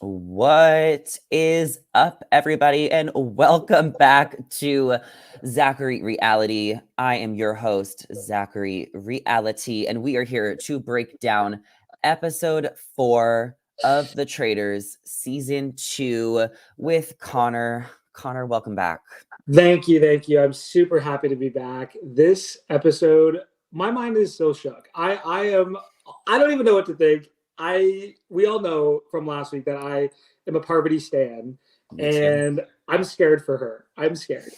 What is up, everybody, and welcome back to Zachary Reality. I am your host, Zachary Reality, and we are here to break down episode 4 of The Traitors, season 2, with Connor. Connor, welcome back. Thank you, thank you. I'm super happy to be back. This episode, my mind is still shook. I don't even know what to think. We all know from last week that I am a Parvati stan, Me too. and I'm scared for her. I'm scared.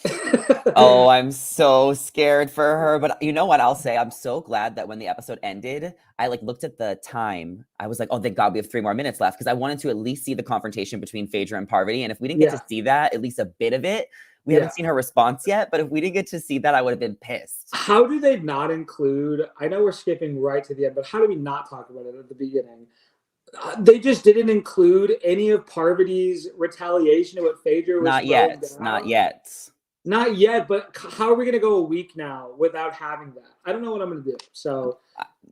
Oh, I'm so scared for her. But you know what I'll say? I'm so glad that when the episode ended, I looked at the time. I was like, oh, thank God we have 3 more minutes left because I wanted to at least see the confrontation between Phaedra and Parvati. And if we didn't get to Yeah, see that, at least a bit of it, we yeah. haven't seen her response yet. But if we didn't get to see that, I would have been pissed. How do they not include? I know we're skipping right to the end, but how do we not talk about it at the beginning? They just didn't include any of Parvati's retaliation of what Phaedra was Not throwing yet. Not down. yet. Not yet, but how are we going to go a week now without having that? I don't know what I'm going to do. So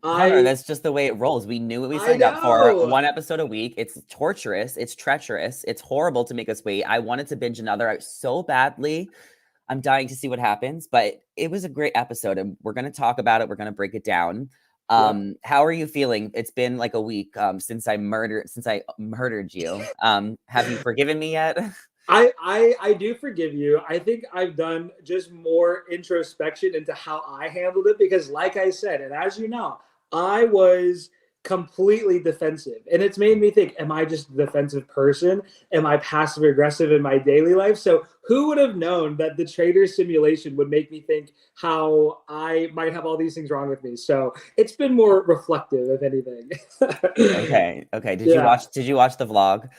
Connor, I that's just the way it rolls. We knew what we I signed up for. know. 1 episode a week. It's torturous. It's treacherous. It's horrible to make us wait. I wanted to binge another so badly. I'm dying to see what happens, but it was a great episode, and we're going to talk about it. We're going to break it down. Yep. How are you feeling? It's been like a week since I murdered you. Have you forgiven me yet? I do forgive you. I think I've done just more introspection into how I handled it because, like I said, and as you know, I was completely defensive. And it's made me think, am I just a defensive person? Am I passive aggressive in my daily life? So who would have known that the trader simulation would make me think how I might have all these things wrong with me? So it's been more reflective, if anything. Okay. Okay. Did you Yeah. watch the vlog?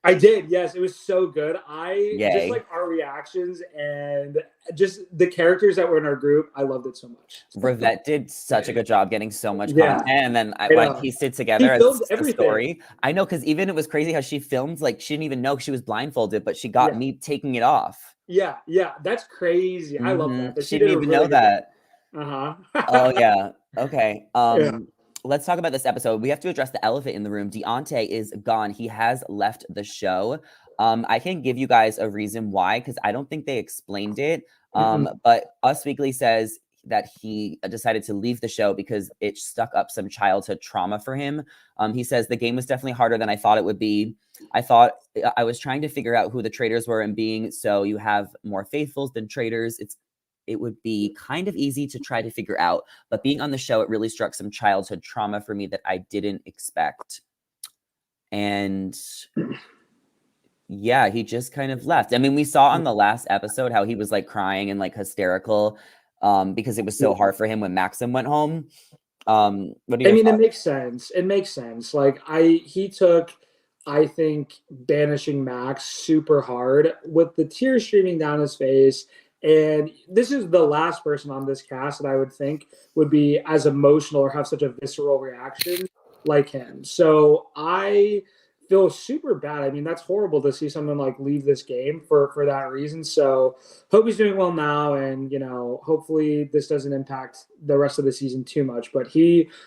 I did, yes. It was so good. I just Yay. like our reactions and just the characters that were in our group. I loved it so much. Rivette did such a good job getting so much content, Yeah, and then I when know. pieced it He together as filmed a everything. story, I know because even it was crazy how she filmed like she didn't even know she was blindfolded, but she got Yeah, me taking it off. yeah. That's crazy. I love that. That She she did didn't a even know really good job. that. Oh Uh-huh. yeah. Okay. Yeah. Let's talk about this episode. We have to address the elephant in the room. Deontay is gone. He has left the show. I can give you guys a reason why because I don't think they explained it. Mm-mm. But Us Weekly says that he decided to leave the show because it stuck up some childhood trauma for him. He says the game was definitely harder than I thought it would be. I thought I was trying to figure out who the traitors were and being so you have more faithfuls than traitors. It would be kind of easy to try to figure out, but being on the show, it really struck some childhood trauma for me that I didn't expect. And yeah, he just kind of left. I mean, we saw on the last episode how he was like crying and like hysterical because it was so hard for him when Maxim went home. What are I your mean, it thoughts? makes sense. It makes sense. He took, I think, banishing Max super hard with the tears streaming down his face. And this is the last person on this cast that I would think would be as emotional or have such a visceral reaction like him. So I feel super bad. I mean, that's horrible to see someone like leave this game for that reason. So hope he's doing well now, and hopefully this doesn't impact the rest of the season too much. But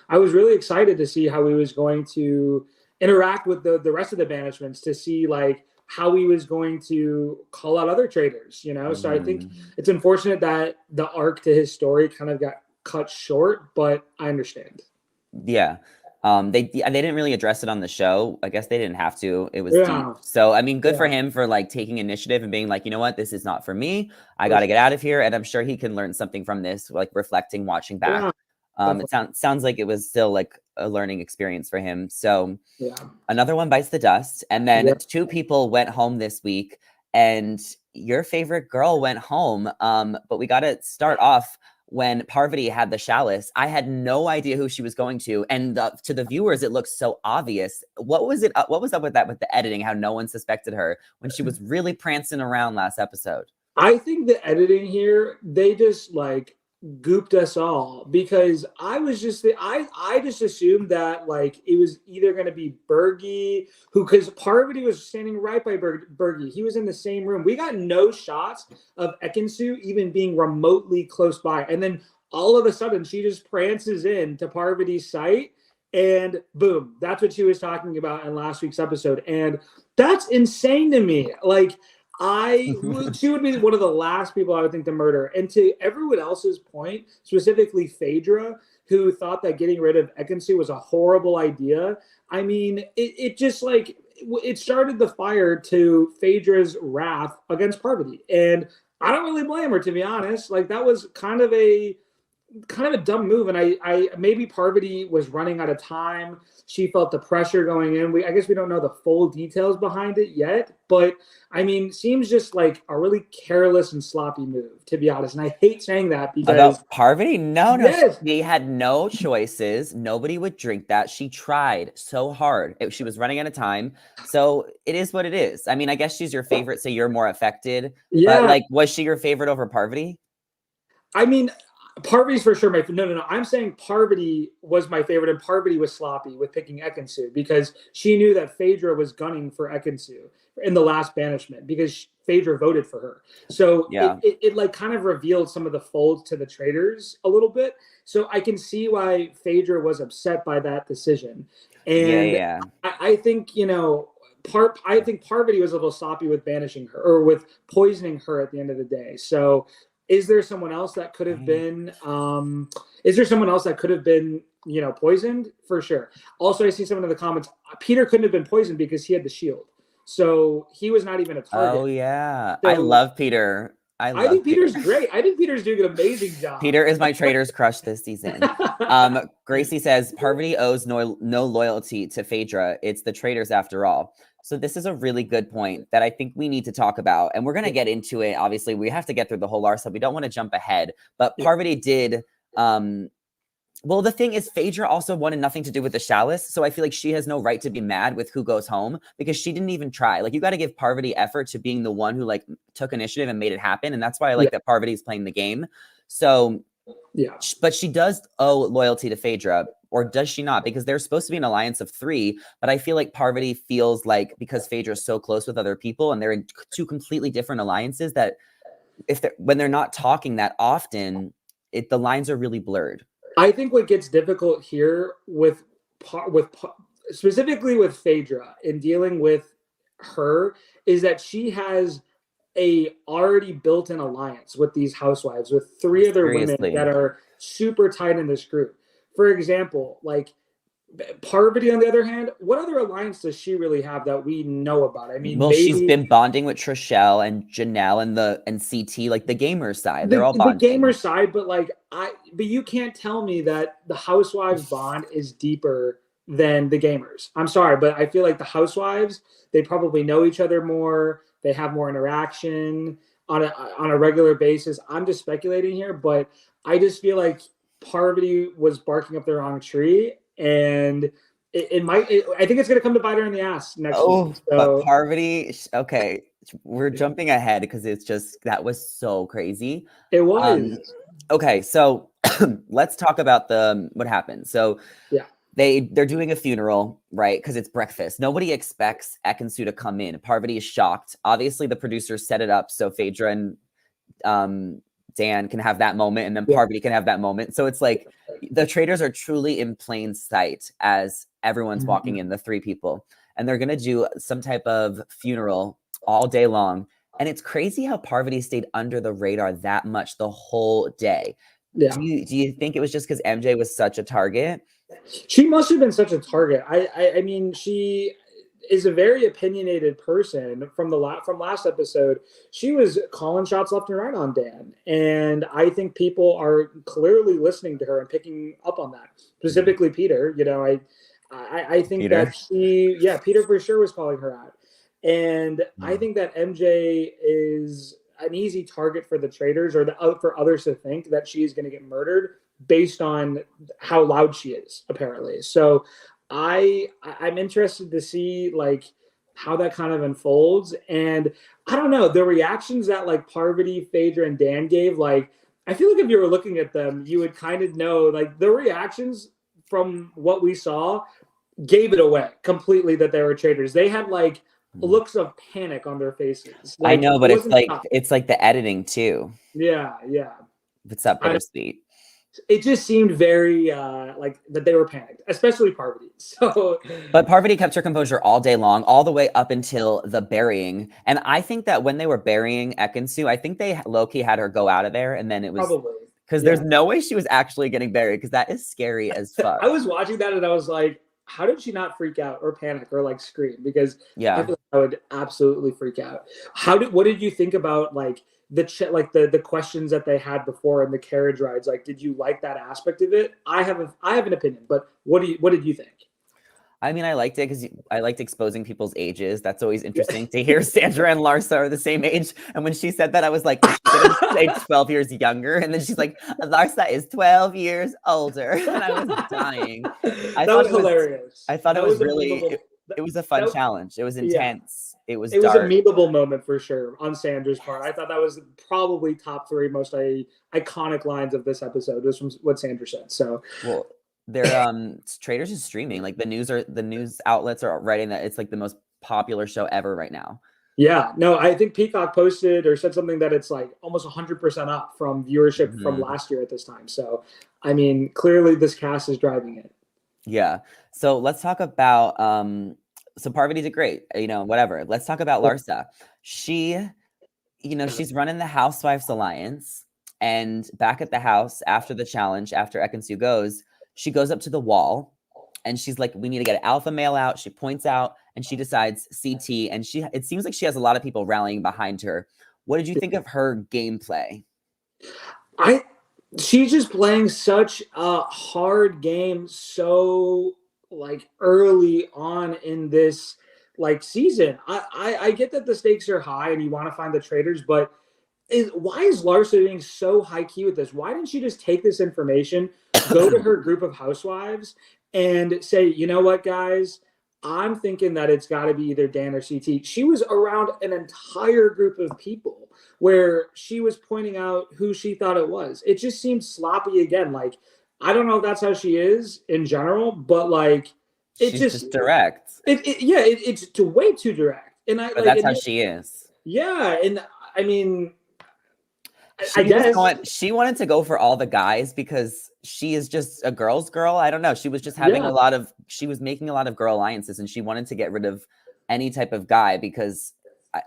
I was really excited to see how he was going to interact with the rest of the banishments, to see like how he was going to call out other traitors. So I think Mhm. it's unfortunate that the arc to his story kind of got cut short, but I understand. Yeah. They didn't really address it on the show. I guess they didn't have to. It was deep. Yeah, So I mean, good for yeah, him for like taking initiative and being like, you know what, this is not for me. I for got to get sure. out of here. And I'm sure he can learn something from this, like reflecting, watching back. Yeah, It definitely. sounds like it was still like a learning experience for him. So Yeah, another one bites the dust, and then yeah. 2 people went home this week, and your favorite girl went home. But we got to start off when Parvati had the chalice. I had no idea who she was going to, and to the viewers, it looked so obvious. What was it? What was up with that with the editing? How no one suspected her when she was really prancing around last episode? I think the editing here, they just like gooped us all because I just assumed that like it was either going to be Bergie, who, because Parvati was standing right by Bergie. He was in the same room. We got no shots of Ekin-Su even being remotely close by. And then all of a sudden she just prances in to Parvati's sight And boom, that's what she was talking about in last week's episode. And that's insane to me. Like, she would be one of the last people I would think to murder. And to everyone else's point, specifically Phaedra, who thought that getting rid of Ekin-Su was a horrible idea. I mean, it just like it started the fire to Phaedra's wrath against Parvati. And I don't really blame her, to be honest. Like, that was kind of a dumb move. And I maybe Parvati was running out of time. She felt the pressure going in. I guess we don't know the full details behind it yet, but I mean, seems just like a really careless and sloppy move, to be honest. And I hate saying that because about Parvati, no, yes. She had no choices. Nobody would drink that. She tried so hard. She was running out of time. So it is what it is. I mean, I guess she's your favorite, so you're more affected. Yeah. But like, was she your favorite over Parvati? I mean, Parvati's for sure my favorite. No. I'm saying Parvati was my favorite, and Parvati was sloppy with picking Ekin-Su because she knew that Phaedra was gunning for Ekin-Su in the last banishment because Phaedra voted for her. So yeah, it like kind of revealed some of the folds to the traitors a little bit. So I can see why Phaedra was upset by that decision. And yeah. I think, you know, I think Parvati was a little sloppy with banishing her or with poisoning her at the end of the day. So is there someone else that could have been you know, poisoned? For sure. Also, I see someone in the comments, Peter couldn't have been poisoned because he had the shield. So he was not even a target. Oh yeah. So, I love Peter. I think Peter's great. I think Peter's doing an amazing job. Peter is my Traitors crush this season. Gracie says Parvati owes no loyalty to Phaedra. It's the Traitors after all. So this is a really good point that I think we need to talk about. And we're going to get into it. Obviously, we have to get through the whole Larsa. We don't want to jump ahead. But Parvati did... well, the thing is, Phaedra also wanted nothing to do with the chalice. So I feel like she has no right to be mad with who goes home because she didn't even try. Like, you got to give Parvati effort to being the one who, like, took initiative and made it happen. And that's why I like that Parvati's playing the game. So... yeah, but she does owe loyalty to Phaedra, or does she not? Because there's supposed to be an alliance of 3, but I feel like Parvati feels like because Phaedra is so close with other people and they're in 2 completely different alliances that when they're not talking that often, the lines are really blurred. I think what gets difficult here with specifically with Phaedra in dealing with her is that she has a already built-in alliance with these housewives, with 3 other women that are super tight in this group. For example, like Parvati, on the other hand, what other alliance does she really have that we know about? I mean, well, she's been bonding with Trishelle and Janelle and CT, like the gamer side. They're all bonding. The gamer side, but like but you can't tell me that the housewives bond is deeper than the gamers. I'm sorry, but I feel like the housewives, they probably know each other more. They have more interaction on a regular basis. I'm just speculating here, but I just feel like Parvati was barking up the wrong tree, and it might. I think it's going to come to bite her in the ass next week. So. But Parvati, okay, we're jumping ahead because it's just that was so crazy. It was. Okay, so let's talk about what happened. So yeah. They're doing a funeral, right? Because it's breakfast. Nobody expects Ekin-Su to come in. Parvati is shocked. Obviously, the producers set it up so Phaedra and Dan can have that moment, and then Parvati can have that moment. So it's like the traitors are truly in plain sight as everyone's walking in, the 3 people. And they're going to do some type of funeral all day long. And it's crazy how Parvati stayed under the radar that much the whole day. Yeah. Do you think it was just because MJ was such a target? She must have been such a target. I mean, she is a very opinionated person. From last episode, she was calling shots left and right on Dan, and I think people are clearly listening to her and picking up on that. Specifically, Peter. You know, I think Peter. That Peter for sure was calling her out, and I think that MJ is an easy target for the traitors or for others to think that she is going to get murdered based on how loud she is, apparently. So I'm interested to see like how that kind of unfolds. And I don't know, the reactions that like Parvati, Phaedra, and Dan gave, like, I feel like if you were looking at them, you would kind of know, like, the reactions from what we saw gave it away completely that they were traitors. They had like looks of panic on their faces. Like, I know, but it's like the editing too. Yeah. What's up, bittersweet? it just seemed very like that they were panicked, especially Parvati. So, But Parvati kept her composure all day long, all the way up until the burying. And I think that when they were burying Ekin-Su, I think they low-key had her go out of there, and then it was probably because there's no way she was actually getting buried, because that is scary as fuck. I was watching that and I was like, how did she not freak out or panic or like scream? Because I feel like I would absolutely freak out. What did you think about like the questions that they had before and the carriage rides? Like, did you like that aspect of it? I have an opinion, but what did you think? I mean, I liked it because I liked exposing people's ages. That's always interesting to hear. Sandra and Larsa are the same age. And when she said that, I was like, is she going to say 12 years younger? And then she's like, Larsa is 12 years older. And I was dying. That was hilarious. I thought it was really, it was a fun challenge. It was intense. Yeah. It was a memeable moment for sure on Sandra's part. I thought that was probably top 3 most iconic lines of this episode, was from what Sandra said. So, well, their Traitors is streaming. Like the news outlets are writing that it's like the most popular show ever right now. Yeah, no, I think Peacock posted or said something that it's like almost 100% up from viewership from last year at this time. So, I mean, clearly this cast is driving it. Yeah. So let's talk about so Parvati did great, whatever. Let's talk about Larsa. She, she's running the Housewives Alliance, and back at the house after the challenge, after Ekin-Su goes, she goes up to the wall and she's like, we need to get an alpha male out. She points out and she decides CT, and it seems like she has a lot of people rallying behind her. What did you think of her gameplay? She's just playing such a hard game so like early on in this like season. I get that the stakes are high and you want to find the traitors, but why is Larsa being so high key with this? Why didn't she just take this information, go to her group of housewives, and say, you know what, guys, I'm thinking that it's got to be either Dan or CT. She was around an entire group of people where she was pointing out who she thought it was. It just seemed sloppy again. Like, I don't know if that's how she is in general, but like, she's just direct. It's way too direct. And that's how she is. Yeah, and I mean, I guess she wanted to go for all the guys because she is just a girl's girl. I don't know. She was just having she was making a lot of girl alliances, and she wanted to get rid of any type of guy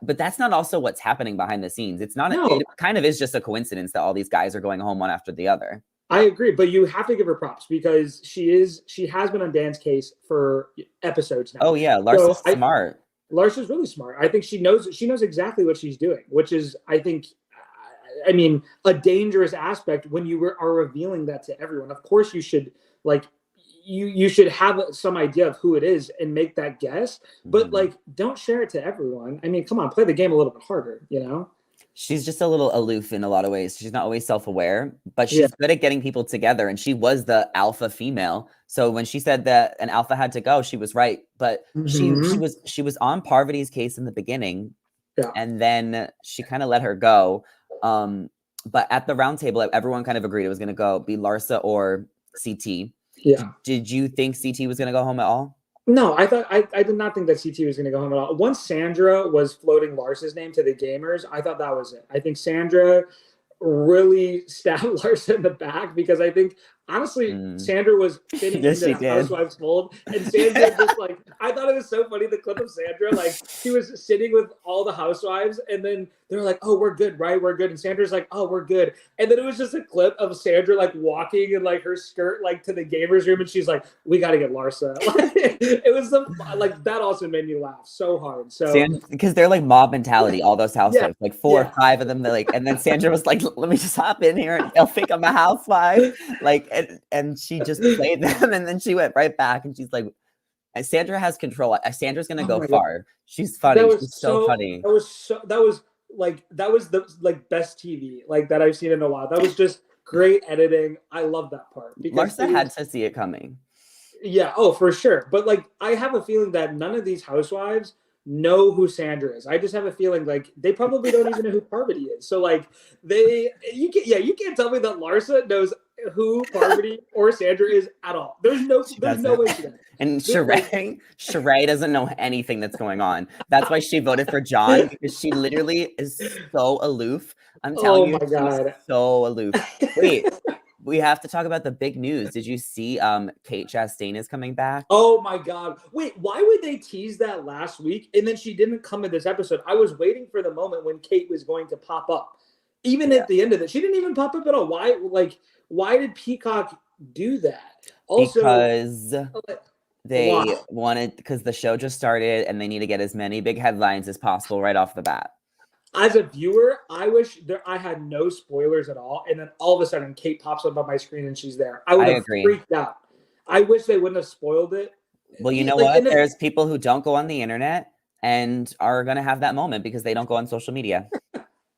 but that's not also what's happening behind the scenes. It's not, it kind of is just a coincidence that all these guys are going home one after the other. I agree, but you have to give her props because she has been on Dan's case for episodes now. Oh yeah, Larsa's smart. Larsa's really smart. I think she knows exactly what she's doing, which is, I mean, a dangerous aspect when you are revealing that to everyone. Of course, you should you should have some idea of who it is and make that guess, but like, don't share it to everyone. I mean, come on, play the game a little bit harder, She's just a little aloof in a lot of ways. She's not always self-aware, but she's good at getting people together, and she was the alpha female. So when she said that an alpha had to go, she was right. But she was on Parvati's case in the beginning, and then she kind of let her go. But at the round table, everyone kind of agreed it was going to be Larsa or CT. Yeah. Did you think CT was going to go home at all? No, I did not think that CT was going to go home at all. Once Sandra was floating Larsa's name to the gamers, I thought that was it. I think Sandra really stabbed Larsa in the back because I think, honestly, Sandra was fitting into the Housewives mold. And Sandra just like, I thought it was so funny, the clip of Sandra, like she was sitting with all the Housewives and then they're like, oh, we're good, right? We're good. And Sandra's like, oh, we're good. And then it was just a clip of Sandra like walking in like her skirt, like to the gamers room. And she's like, we got to get Larsa. It was like, that also made me laugh so hard. So because they're like mob mentality, all those housewives, like 4 or 5 of them. They're like, and then Sandra was like, let me just hop in here and they'll think I'm a housewife. Like, and she just played them, and then she went right back, and she's like, Sandra has control. Sandra's gonna go far. God. She's funny. She's so funny. That was the best TV like that I've seen in a while. That was just great editing. I love that part because Larsa had to see it coming. Yeah, oh, for sure. But like, I have a feeling that none of these housewives know who Sandra is. I just have a feeling like they probably don't even know who Parvati is. So like, you can't tell me that Larsa knows who Parvati or Sandra is at all. There's no way she does. And Sheree doesn't know anything that's going on. That's why she voted for John, because she literally is so aloof. I'm telling you, she's so aloof. Wait, we have to talk about the big news. Did you see Kate Chastain is coming back? Oh my God. Wait, why would they tease that last week? And then she didn't come in this episode. I was waiting for the moment when Kate was going to pop up. Even at the end of it. She didn't even pop up at all. Why did Peacock do that? Also, because they wanted, because the show just started and they need to get as many big headlines as possible right off the bat. As a viewer, I wish I had no spoilers at all. And then all of a sudden, Kate pops up on my screen and she's there. I would have freaked out. I wish they wouldn't have spoiled it. Well, you know what? There's people who don't go on the internet and are going to have that moment because they don't go on social media.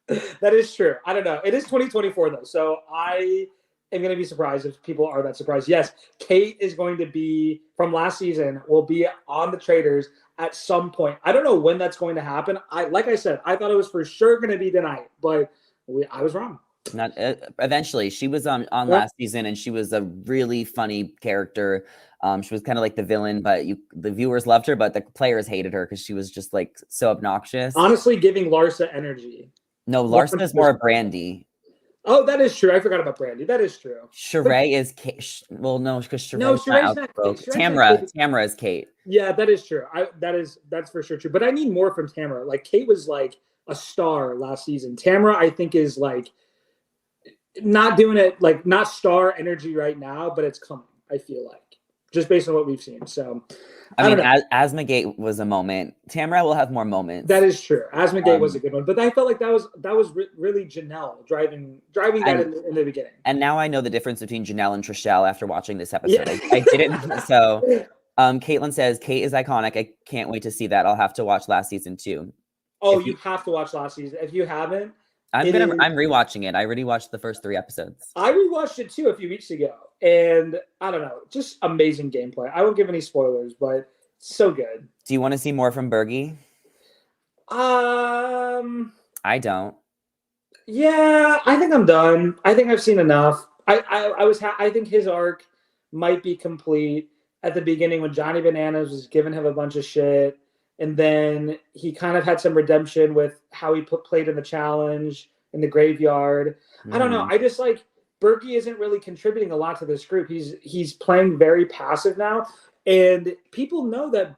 That is true. I don't know. It is 2024, though. So I am going to be surprised if people are that surprised. Yes, Kate is going to be, from last season, will be on the Traitors at some point. I don't know when that's going to happen. Like I said, I thought it was for sure going to be tonight, but I was wrong. Not eventually. She was on last season, and she was a really funny character. She was kind of like the villain, but the viewers loved her, but the players hated her because she was just like so obnoxious. Honestly, giving Larsa energy. No, Larsa is more Brandy. Oh, that is true. I forgot about Brandy. That is true. Sheree is Kate. Well, no, because Sheree's not Kate. Tamra is Kate. Yeah, that is true. That's for sure true. But I need more from Tamra. Like, Kate was like a star last season. Tamra, I think, is like not doing it, like not star energy right now, but it's coming. I feel like, just based on what we've seen. So, I mean, Asmagate was a moment. Tamra will have more moments. That is true. Asmagate was a good one, but I felt like that was really Janelle driving that in the beginning. And now I know the difference between Janelle and Trishelle after watching this episode. Yeah. I didn't. So, Caitlin says Kate is iconic. I can't wait to see that. I'll have to watch last season too. Oh, you have to watch last season. If you haven't, I'm rewatching it. I already watched the first 3 episodes. I rewatched it too a few weeks ago, and I don't know, just amazing gameplay. I won't give any spoilers, but so good. Do you want to see more from Bergie? I don't. Yeah, I think I'm done. I think I've seen enough. I think his arc might be complete at the beginning when Johnny Bananas was giving him a bunch of shit. And then he kind of had some redemption with how he played in the challenge in the graveyard. I don't know. I just like Bergie isn't really contributing a lot to this group. He's playing very passive now, and people know that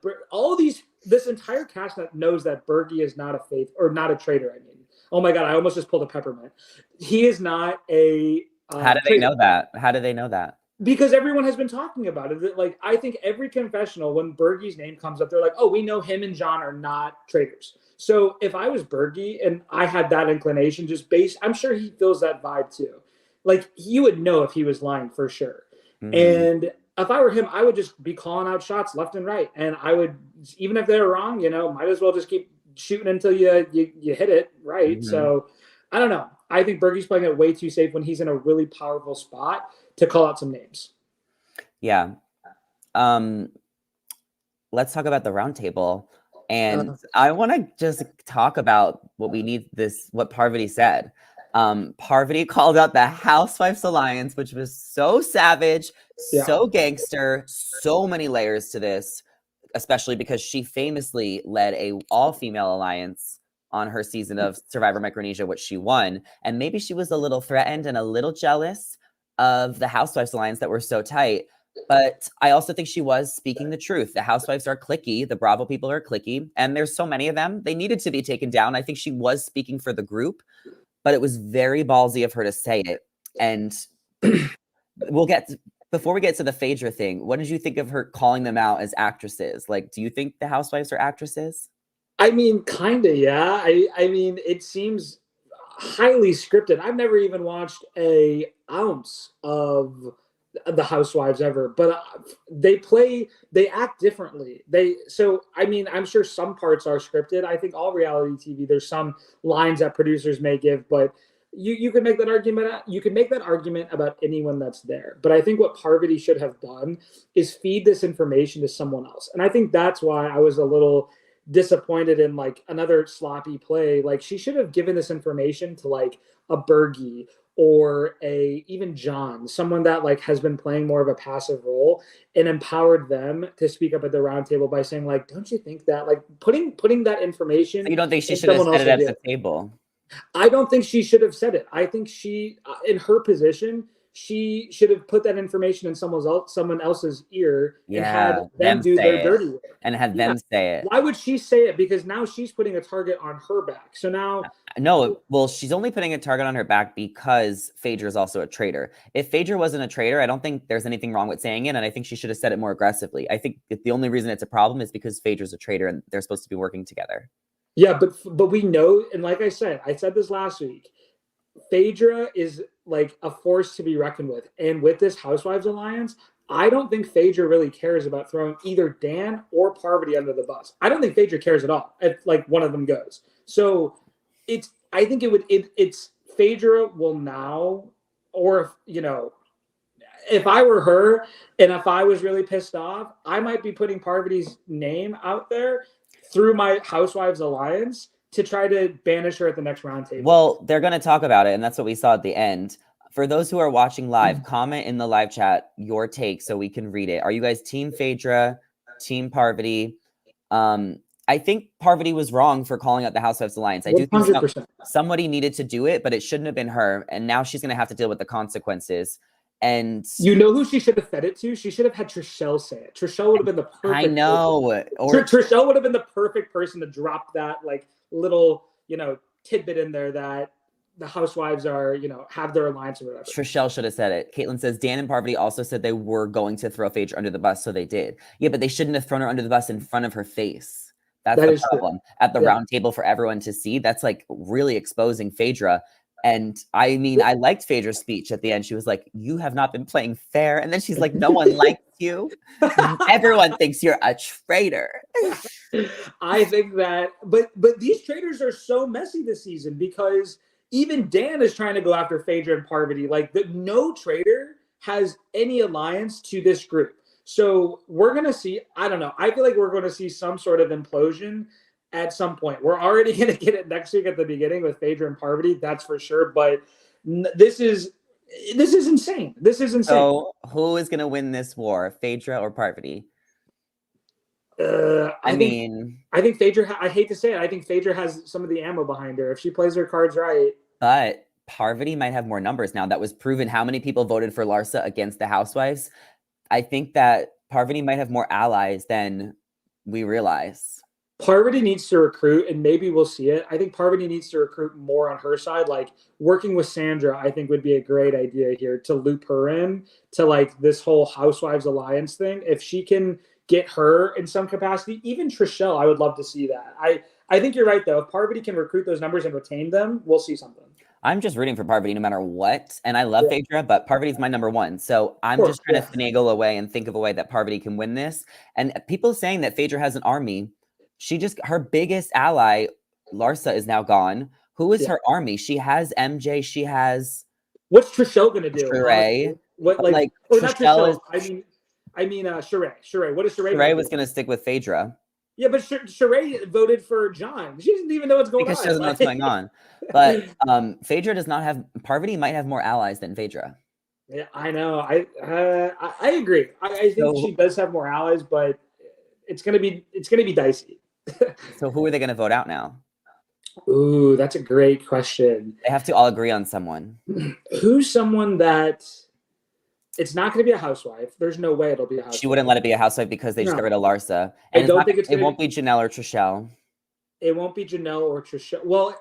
this entire cast that knows that Bergie is not not a traitor. I mean, oh my God, I almost just pulled a peppermint. He is not a. How do they know that? How do they know that? Because everyone has been talking about it. Like, I think every confessional, when Bergie's name comes up, they're like, oh, we know him and John are not traitors. So if I was Bergie and I had that inclination, I'm sure he feels that vibe too. Like, you would know if he was lying for sure. Mm-hmm. And if I were him, I would just be calling out shots left and right. And I would, even if they're wrong, might as well just keep shooting until you hit it right. Mm-hmm. So I don't know. I think Bergie's playing it way too safe when he's in a really powerful spot to call out some names. Yeah. Let's talk about the roundtable. And I want to just talk about what Parvati said. Parvati called out the Housewives Alliance, which was so savage, so gangster, so many layers to this, especially because she famously led a all-female alliance on her season of Survivor Micronesia, which she won. And maybe she was a little threatened and a little jealous of the Housewives Alliance that were so tight. But I also think she was speaking the truth. The Housewives are cliquey. The Bravo people are cliquey. And there's so many of them. They needed to be taken down. I think she was speaking for the group, but it was very ballsy of her to say it. And before we get to the Phaedra thing, what did you think of her calling them out as actresses? Like, do you think the Housewives are actresses? I mean, kind of, yeah. I mean, it seems highly scripted. I've never even watched an ounce of the Housewives ever, but they act differently. I mean, I'm sure some parts are scripted. I think all reality TV, there's some lines that producers may give, but you can make that argument. You can make that argument about anyone that's there. But I think what Parvati should have done is feed this information to someone else. And I think that's why I was a little disappointed in like another sloppy play. Like, she should have given this information to like a Bergie or even John, someone that like has been playing more of a passive role, and empowered them to speak up at the round table by saying like, don't you think that, like, putting that information. So you don't think she should have said it at the table? I don't think she should have said it. I think she, in her position, she should have put that information in someone else's ear and had Yeah, them do their dirty work. and have Yeah. them say it. Why would she say it? Because now she's putting a target on her back. So now, No, well, she's only putting a target on her back because Phaedra is also a traitor. If Phaedra wasn't a traitor, I don't think there's anything wrong with saying it, and I think she should have said it more aggressively. I think the only reason it's a problem is because Phaedra's a traitor and they're supposed to be working together. yeah, but we know, and like I said this last week, Phaedra is like a force to be reckoned with. And with this Housewives alliance, I don't think Phaedra really cares about throwing either Dan or Parvati under the bus. I don't think Phaedra cares at all if like one of them goes. So I think it's Phaedra will now, or if I were her and if I was really pissed off, I might be putting Parvati's name out there through my Housewives alliance to try to banish her at the next round table. Well, they're going to talk about it, and that's what we saw at the end. For those who are watching live, comment in the live chat your take so we can read it. Are you guys Team Phaedra, Team Parvati? I think Parvati was wrong for calling out the Housewives Alliance. I do think 100%. somebody needed to do it, but it shouldn't have been her. And now she's going to have to deal with the consequences. And you know who she should have fed it to? She should have had Trishelle say it. Trishelle would have been the perfect. I know. Trishelle would have been the perfect person to drop that like little tidbit in there that the Housewives are have their alliance or whatever. Trishelle should have said it. Caitlin says Dan and Parvati also said they were going to throw Phaedra under the bus, so they did. Yeah, but they shouldn't have thrown her under the bus in front of her face. That's the problem. True. At the round table for everyone to see. That's like really exposing Phaedra. And I mean, I liked Phaedra's speech at the end. She was like, "You have not been playing fair." And then she's like, "No one likes you. Everyone thinks you're a traitor." I think that, but these traitors are so messy this season because even Dan is trying to go after Phaedra and Parvati. Like no traitor has any alliance to this group. So we're going to see, I don't know. I feel like we're going to see some sort of implosion at some point. We're already going to get it next week at the beginning with Phaedra and Parvati. That's for sure. But this is insane. This is insane. So who is going to win this war, Phaedra or Parvati? I think Phaedra, I hate to say it, I think Phaedra has some of the ammo behind her if she plays her cards right. But Parvati might have more numbers now. That was proven. How many people voted for Larsa against the Housewives? I think that Parvati might have more allies than we realize. Parvati needs to recruit, and maybe we'll see it. I think Parvati needs to recruit more on her side. Like working with Sandra, I think would be a great idea here to loop her in to like this whole Housewives alliance thing. If she can get her in some capacity, even Trishelle, I would love to see that. I think you're right though. If Parvati can recruit those numbers and retain them, we'll see something. I'm just rooting for Parvati no matter what. And I love Phaedra, but Parvati's my number one. So I'm just trying to finagle away and think of a way that Parvati can win this. And people saying that Phaedra has an army. Her biggest ally, Larsa, is now gone. Who is her army? She has MJ. She has. What's Trishelle gonna do? Sheree. What like? Or not Trishelle. I mean, Sheree. Sheree. What is Sheree? Sheree was gonna stick with Phaedra. Yeah, but Sheree voted for John. She doesn't even know what's going on. Because she doesn't know what's going on. But Phaedra does not have. Parvati might have more allies than Phaedra. Yeah, I know. I agree. I think she does have more allies, but it's gonna be dicey. So who are they going to vote out now? Ooh, that's a great question. They have to all agree on someone. Who's someone that it's not going to be a housewife? There's no way it'll be a housewife. She wouldn't let it be a housewife because they just got rid of Larsa. And I don't think it won't be Janelle or Trishelle. It won't be Janelle or Trishelle. Well,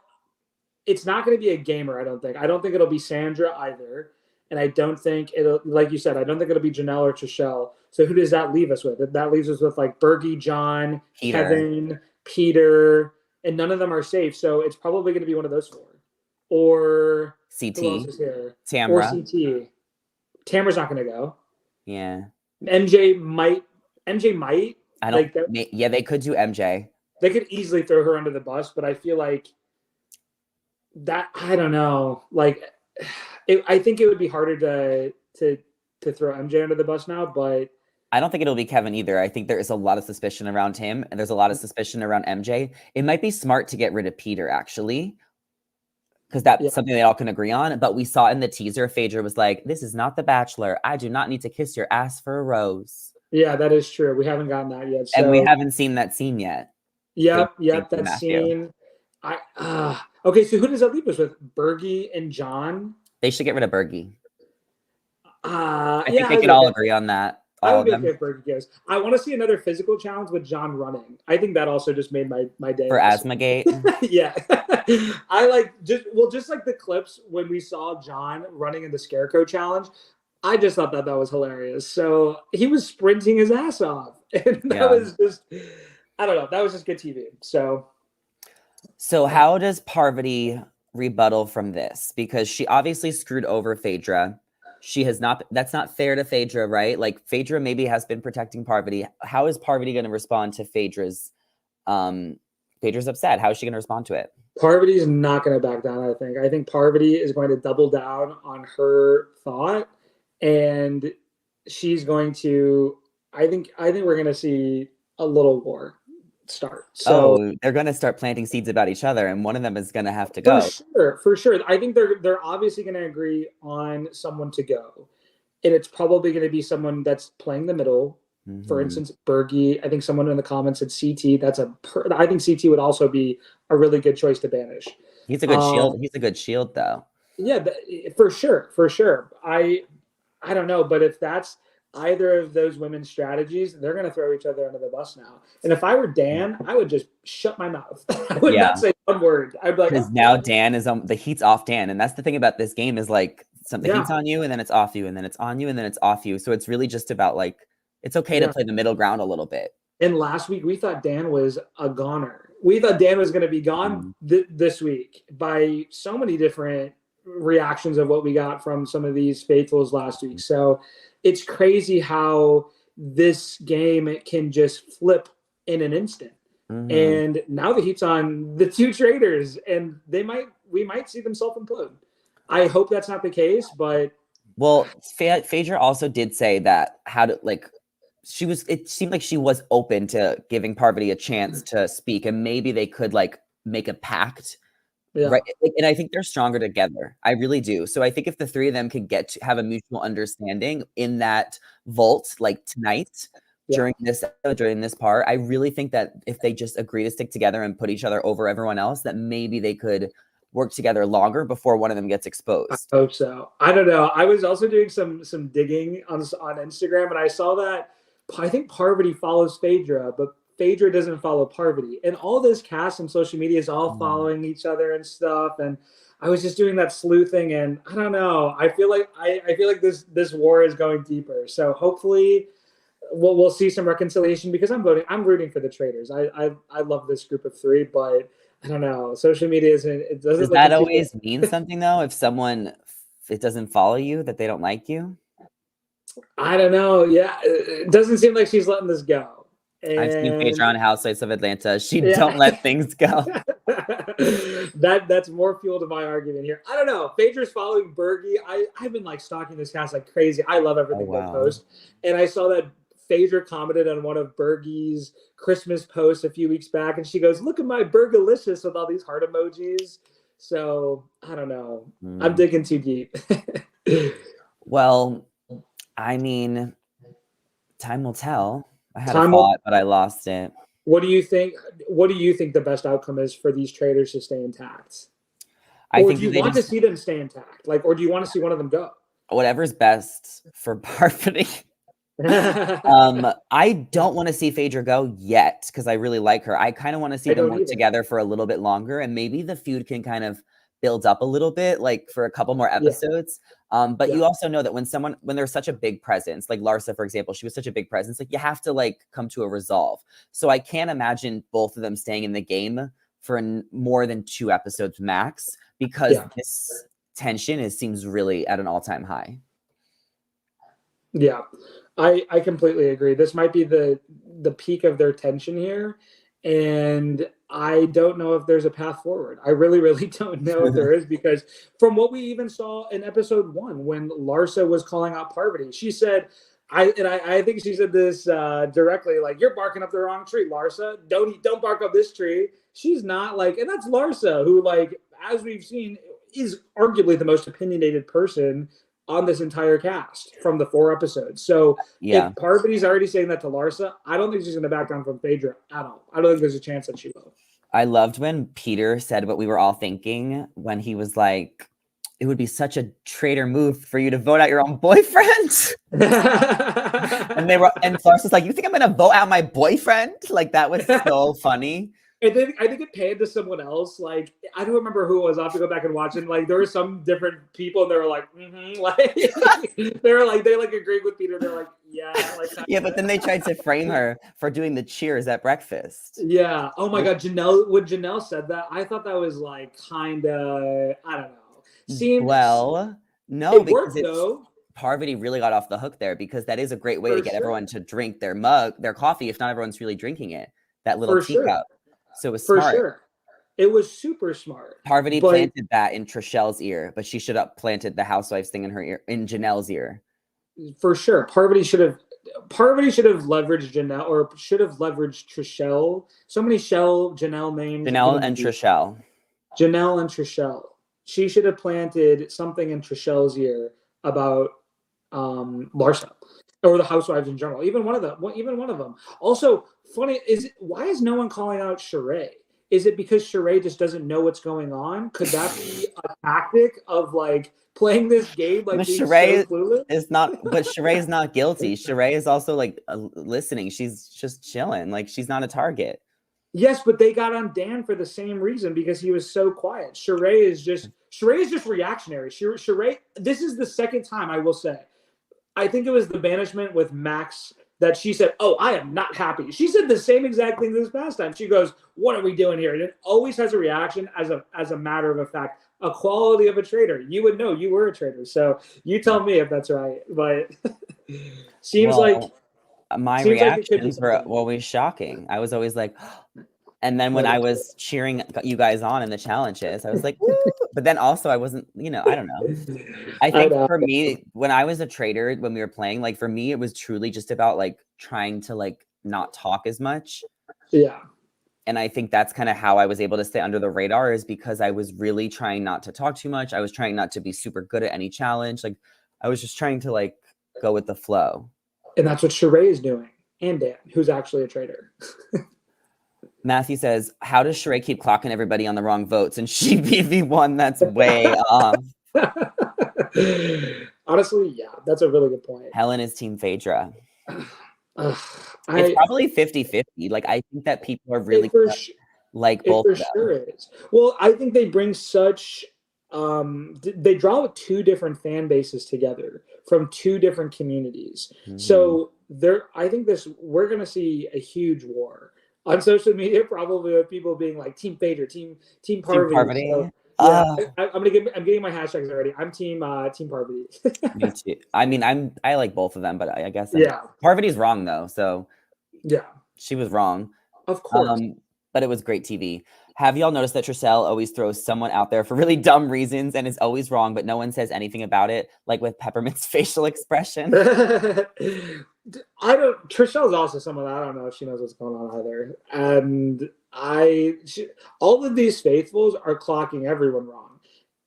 it's not going to be a gamer, I don't think. I don't think it'll be Sandra either. And I don't think it'll, like you said, I don't think it'll be Janelle or Trishelle. So who does that leave us with? That leaves us with like Bergie, John, Peter. Kevin, Peter, and none of them are safe. So it's probably going to be one of those four. Or CT. Who else is here? Tamra. Or CT. Tamra's not going to go. Yeah. MJ might. I don't. Yeah, they could do MJ. They could easily throw her under the bus, but I feel like that. I don't know. Like, I think it would be harder to throw MJ under the bus now, but I don't think it'll be Kevin either. I think there is a lot of suspicion around him, and there's a lot of suspicion around MJ. It might be smart to get rid of Peter, actually, because that's something they all can agree on. But we saw in the teaser, Phaedra was like, "This is not The Bachelor. I do not need to kiss your ass for a rose." Yeah, that is true. We haven't gotten that yet. So. And we haven't seen that scene yet. Yep, that scene. Okay, so who does that leave us with? Bergie and John? They should get rid of Bergie. I Yeah, think they could all agree on that. I All would of be okay them. if Berkey goes. I want to see another physical challenge with John running. I think that also just made my day. For Asthmagate. Yeah. I like just like the clips when we saw John running in the Scarecrow challenge. I just thought that was hilarious. So he was sprinting his ass off, and that was just, I don't know, that was just good TV. So how does Parvati rebuttal from this? Because she obviously screwed over Phaedra. She has not, that's not fair to Phaedra, right? Like Phaedra maybe has been protecting Parvati. How is Parvati going to respond to Phaedra's upset? How is she going to respond to it? Parvati's not going to back down, I think Parvati is going to double down on her thought, and she's going to, I think we're going to see a little war start. So they're going to start planting seeds about each other, and one of them is going to have to go. For sure. I think they're obviously going to agree on someone to go, and it's probably going to be someone that's playing the middle. Mm-hmm. For instance, Bergie. I think someone in the comments said CT. I think CT would also be a really good choice to banish. He's a good shield. He's a good shield, though. Yeah, for sure. I don't know, but if that's either of those women's strategies, they're going to throw each other under the bus now. And if I were Dan, I would just shut my mouth. I would not say one word. I'd be like, because now Dan is on the heat's off Dan, and that's the thing about this game is like the heat's on you, and then it's off you, and then it's on you, and then it's off you. So it's really just about like it's okay to play the middle ground a little bit. And last week we thought Dan was a goner. We thought Dan was going to be gone this week by so many different reactions of what we got from some of these faithfuls last week. So it's crazy how this game can just flip in an instant. Mm-hmm. And now the heat's on the two traitors, and we might see them self-implode. I hope that's not the case, but Phaedra also did say that it seemed like she was open to giving Parvati a chance to speak, and maybe they could like make a pact. Yeah. Right. And I think they're stronger together. I really do. So I think if the three of them could have a mutual understanding in that vault, like tonight, during this part, I really think that if they just agree to stick together and put each other over everyone else, that maybe they could work together longer before one of them gets exposed. I hope so. I don't know. I was also doing some digging on Instagram, and I saw that I think Parvati follows Phaedra, but Phaedra doesn't follow Parvati, and all this cast on social media is all following each other and stuff. And I was just doing that sleuthing, and I don't know. I feel like this war is going deeper. So hopefully, we'll see some reconciliation because I'm rooting for the traitors. I love this group of three, but I don't know. Social media isn't. It doesn't. Does that always mean something though? If it doesn't follow you, that they don't like you. I don't know. Yeah, it doesn't seem like she's letting this go. I've seen Phaedra on Housewives of Atlanta. She don't let things go. That's more fuel to my argument here. I don't know. Phaedra's following Bergie. I've been like stalking this cast like crazy. I love everything they post. And I saw that Phaedra commented on one of Bergie's Christmas posts a few weeks back, and she goes, "Look at my Bergalicious," with all these heart emojis. So I don't know. I'm digging too deep. Well, I mean, time will tell. I had a thought, but I lost it. What do you think? What do you think the best outcome is for these traitors to stay intact? Or do you want to see them stay intact? Like, or do you want to see one of them go? Whatever's best for Parvati. I don't want to see Phaedra go yet because I really like her. I kind of want to see them work together for a little bit longer, and maybe the feud can kind of build up a little bit, like for a couple more episodes. But you also know that when there's such a big presence, like Larsa, for example, she was such a big presence, like you have to like come to a resolve. So I can't imagine both of them staying in the game for more than 2 episodes max because this tension seems really at an all-time high. Yeah, I completely agree. This might be the peak of their tension here, and I don't know if there's a path forward. I really, really don't know if there is, because from what we even saw in episode 1, when Larsa was calling out Parvati, she said, I think she said this directly, like, "You're barking up the wrong tree, Larsa. Don't bark up this tree." She's not like, and that's Larsa, who, like, as we've seen, is arguably the most opinionated person on this entire cast from the 4 episodes. So if Parvati's already saying that to Larsa, I don't think she's going to back down from Phaedra at all. I don't think there's a chance that she will. I loved when Peter said what we were all thinking when he was like, it would be such a traitor move for you to vote out your own boyfriend. And Larsa's like, you think I'm gonna vote out my boyfriend? Like, that was so funny. And then I think it panned to someone else. Like, I don't remember who it was. I'll have to go back and watch it. Like, there were some different people, and they were like, like they agreed with Peter. They're like, yeah, like yeah. But then they tried to frame her for doing the cheers at breakfast. Yeah. Oh my God, Janelle. When Janelle said that, I thought that was like kind of, I don't know. Seems well, no, it worked though. Parvati really got off the hook there, because that is a great way For to get sure. everyone to drink their coffee, if not everyone's really drinking it. That little For teacup. sure. So it was For smart. sure. It was super smart. Parvati planted that in Trishelle's ear, but she should have planted the housewives thing in her ear, in Janelle's ear. For sure. Parvati should have leveraged Janelle, or should have leveraged Trishelle. So many Janelle names. Janelle and Trishelle. Janelle and Trishelle. She should have planted something in Trishelle's ear about Larsa, or the housewives in general. Even one of them. Also, funny why is no one calling out Sheree? Is it because Sheree just doesn't know what's going on? Could that be a tactic of like playing this game like being Sheree so clueless? is not, but Sheree is not guilty. Sheree is also like listening. She's just chilling. Like, she's not a target. Yes, but they got on Dan for the same reason, because he was so quiet. Sheree is just reactionary. Sheree, this is the second time, I will say. I think it was the banishment with Max that she said, "Oh, I am not happy." She said the same exact thing this past time. She goes, "What are we doing here?" And it always has a reaction as a matter of a fact, a quality of a traitor. You would know, you were a traitor, so you tell me if that's right. But seems like my reactions were always shocking. I was always like, and then when I was cheering you guys on in the challenges, I was like, woo! But then also I wasn't, I don't know. I think for me, when I was a traitor, when we were playing, like, for me, it was truly just about like trying to like not talk as much. Yeah. And I think that's kind of how I was able to stay under the radar, is because I was really trying not to talk too much. I was trying not to be super good at any challenge. Like, I was just trying to like go with the flow. And that's what Sheree is doing. And Dan, who's actually a traitor. Matthew says, how does Sheree keep clocking everybody on the wrong votes? And she be the one that's way off. Honestly, yeah, that's a really good point. Helen is Team Phaedra. It's probably 50-50. Like, I think that people are really like both of them. Sure is. Well, I think they bring such they draw two different fan bases together from two different communities. Mm-hmm. So I think we're gonna see a huge war on social media, probably, with people being like Team Phaedra, Team Parvati. So, yeah, I'm getting my hashtags already. I'm Team Parvati. Me too. I mean, I like both of them, but I guess Parvati's wrong though. So yeah, she was wrong. Of course. But it was great TV. Have y'all noticed that Trishelle always throws someone out there for really dumb reasons and is always wrong, but no one says anything about it? Like with Peppermint's facial expression. Trishelle's also someone, I don't know if she knows what's going on either. And all of these faithfuls are clocking everyone wrong.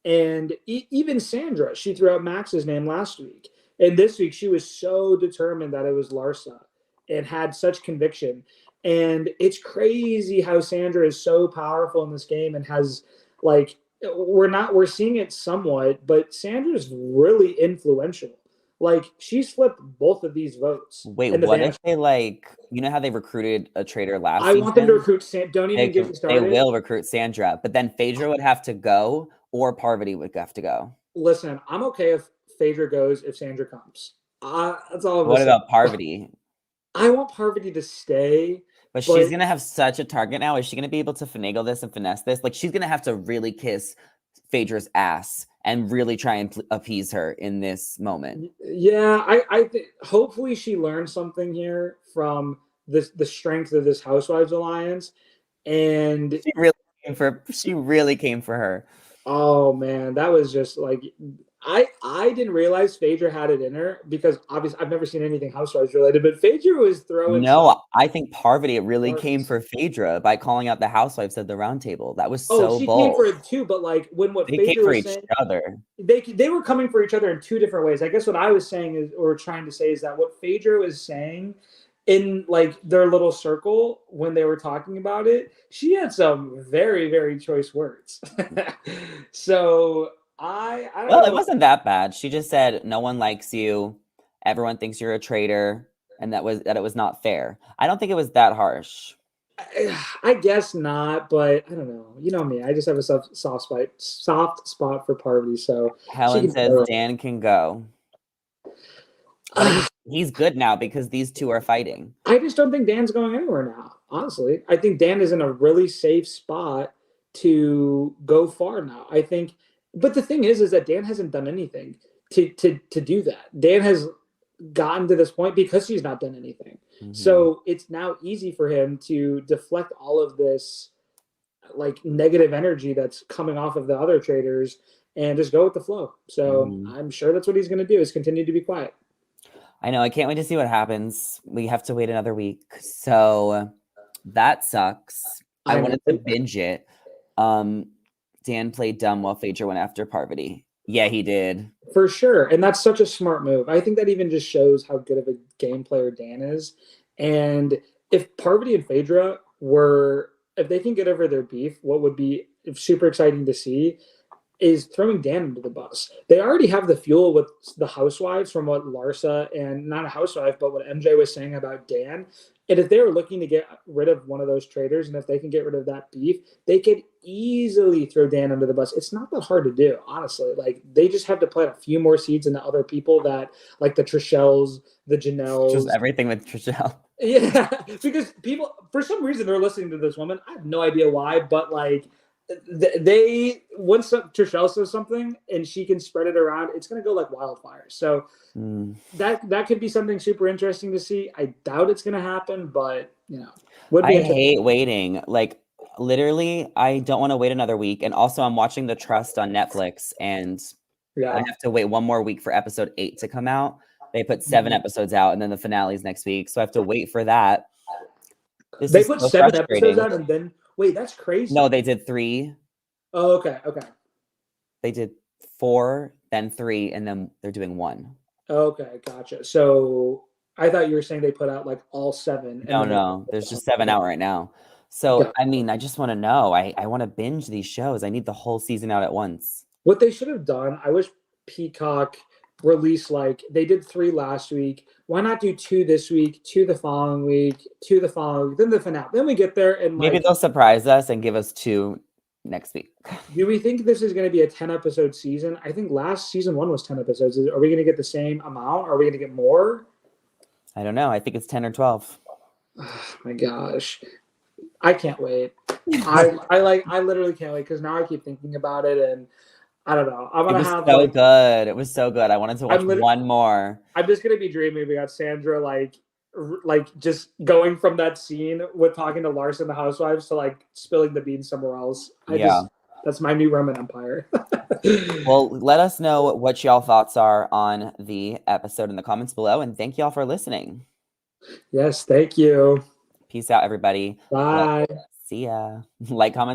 And even Sandra, she threw out Max's name last week. And this week, she was so determined that it was Larsa and had such conviction. And it's crazy how Sandra is so powerful in this game and has, like, we're seeing it somewhat, but Sandra's really influential. Like, she's flipped both of these votes. Wait, what if they, like, you know how they recruited a traitor last season? I want them to recruit don't even get me started. They will recruit Sandra, but then Phaedra would have to go, or Parvati would have to go. Listen, I'm okay if Phaedra goes if Sandra comes. That's all. What about Parvati? I want Parvati to stay. But she's going to have such a target now. Is she going to be able to finagle this and finesse this? Like, she's going to have to really kiss Phaedra's ass and really try and appease her in this moment. Yeah, I think hopefully she learned something here from the strength of this Housewives alliance. And she really came for her. Oh man, that was just like, I didn't realize Phaedra had it in her, because obviously I've never seen anything Housewives related, but Phaedra was throwing. No, I think Parvati really came for Phaedra by calling out the Housewives at the round table. That was so she bold. Came for it too, but like they Phaedra came for each other. They were coming for each other in two different ways. I guess what I was saying is, or trying to say, is that what Phaedra was saying in like their little circle when they were talking about it, she had some very, very choice words. So I don't Well, know. it wasn't that bad. She just said no one likes you, everyone thinks you're a traitor, and that it was not fair. I don't think it was that harsh. I guess not, but I don't know. You know me. I just have a soft spot for Parvati, so she Helen can says go. Dan can go. But he's good now because these two are fighting. I just don't think Dan's going anywhere now. Honestly, I think Dan is in a really safe spot to go far now. I think, but the thing is that Dan hasn't done anything to do that. Dan has gotten to this point because he's not done anything. Mm-hmm. So it's now easy for him to deflect all of this like negative energy that's coming off of the other traders and just go with the flow. So I'm sure that's what he's going to do is continue to be quiet. I know. I can't wait to see what happens. We have to wait another week. So that sucks. I wanted to binge it. Dan played dumb while Phaedra went after Parvati. Yeah, he did. For sure. And that's such a smart move. I think that even just shows how good of a game player Dan is. And if Parvati and Phaedra if they can get over their beef, what would be super exciting to see is throwing Dan into the bus. They already have the fuel with the housewives from what Larsa and not a housewife, but what MJ was saying about Dan. And if they were looking to get rid of one of those traders, and if they can get rid of that beef, they could easily throw Dan under the bus. It's not that hard to do, honestly. Like they just have to plant a few more seeds into other people that, like the Trishelles, the Janelles, just everything with Trishelle. Yeah, because people, for some reason, they're listening to this woman. I have no idea why, but like they once Trishelle says something and she can spread it around, it's going to go like wildfire. So that could be something super interesting to see. I doubt it's going to happen, but I hate waiting. Like literally, I don't want to wait another week. And also, I'm watching The Trust on Netflix, and I have to wait one more week for episode 8 to come out. They put 7 episodes out, and then the finale's next week, so I have to wait for that. They put 7 episodes out, and then wait, that's crazy. No, they did 3. Oh, okay. They did 4, then 3, and then they're doing 1. Okay, gotcha. So I thought you were saying they put out like all 7. No, there's just 7 out right now. So I mean, I just want to know. I want to binge these shows. I need the whole season out at once. What they should have done, I wish Peacock released like they did 3 last week. Why not do 2 this week, 2 the following week, 2 the following week, then the finale. Then we get there and maybe they'll surprise us and give us 2 next week. Do we think this is going to be a 10-episode season? I think last season 1 was 10 episodes. Are we going to get the same amount? Are we going to get more? I don't know. I think it's 10 or 12. Oh my gosh. I can't wait. I literally can't wait because now I keep thinking about it and I don't know. I'm gonna have so good. It was so good. I wanted to watch one more. I'm just gonna be dreaming. We got Sandra like just going from that scene with talking to Larsa and the housewives to like spilling the beans somewhere else. That's my new Roman Empire. Well, let us know what y'all thoughts are on the episode in the comments below, and thank y'all for listening. Yes, thank you. Peace out, everybody. Bye. See ya. Like, comment.